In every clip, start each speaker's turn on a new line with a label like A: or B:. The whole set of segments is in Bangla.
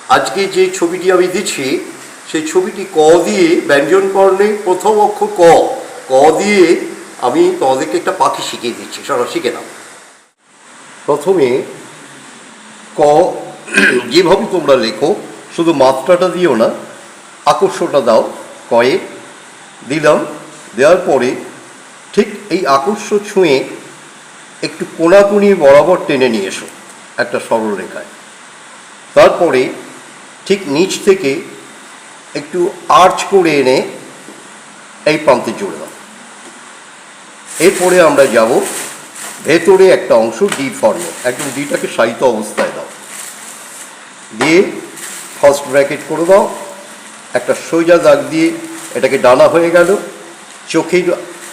A: আজকে যে ছবিটি আমি দিচ্ছি সেই ছবিটি ক দিয়ে ব্যঞ্জনবর্ণে প্রথম অক্ষর ক, ক দিয়ে আমি তোমাদেরকে একটা পাখি শিখিয়ে দিচ্ছি, সেটা শিখে নাও। প্রথমে ক যেভাবে তোমরা লেখো, শুধু মাত্রাটা দিও না, আকর্ষণটা দাও। কয়ে দিলাম, দেওয়ার পরে ঠিক এই আকর্ষ ছুঁয়ে একটু কোণাকুনি বরাবর টেনে নিয়ে এসো একটা সরল রেখায়। তারপরে ঠিক নিচ থেকে একটু আর্চ করে এনে এই প্রান্তে জুড়ে দাও। এরপরে আমরা যাব ভেতরে একটা অংশ ডি ফর্মে, একদম ডিটাকে সাহিত্য অবস্থায় দাও, দিয়ে ফার্স্ট ব্র্যাকেট করে দাও, একটা সোজা দাগ দিয়ে এটাকে ডানা হয়ে গেল। চোখের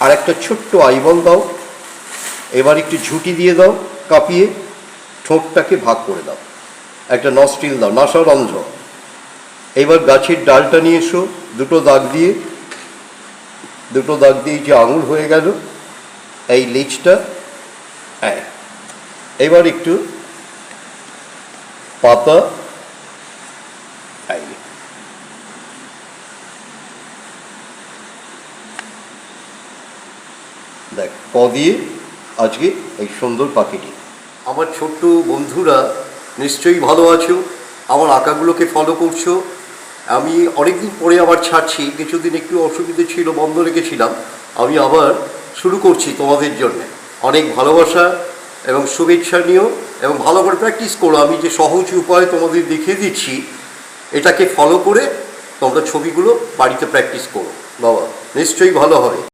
A: আর একটা ছোট্ট আইবল দাও, এবার একটু ঝুঁটি দিয়ে দাও, কাঁপিয়ে ঠোঁটটাকে ভাগ করে দাও, একটা নস্ট্রিল দাও, নাসারন্ধ্র। এবার গাছের ডালটা নিয়ে এসো, দুটো দাগ দিয়ে যে আঙুল হয়ে গেল, এই লিচটা। এবার একটু পাতা, দেখ ক দিয়ে আজকে এই সুন্দর পাখিটি। আমার ছোট্ট বন্ধুরা নিশ্চয়ই ভালো আছো, আমার আঁকাগুলোকে ফলো করছো। আমি অনেকদিন পরে আবার ছাড়ছি, কিছুদিন একটু অসুবিধে ছিল, বন্ধ রেখেছিলাম। আমি আবার শুরু করছি তোমাদের জন্য। অনেক ভালোবাসা এবং শুভেচ্ছা নিও এবং ভালো করে প্র্যাকটিস করো। আমি যে সহজ উপায় তোমাদের দেখিয়ে দিচ্ছি, এটাকে ফলো করে তোমরা ছবিগুলো বাড়িতে প্র্যাকটিস করো বাবা, নিশ্চয়ই ভালো হবে।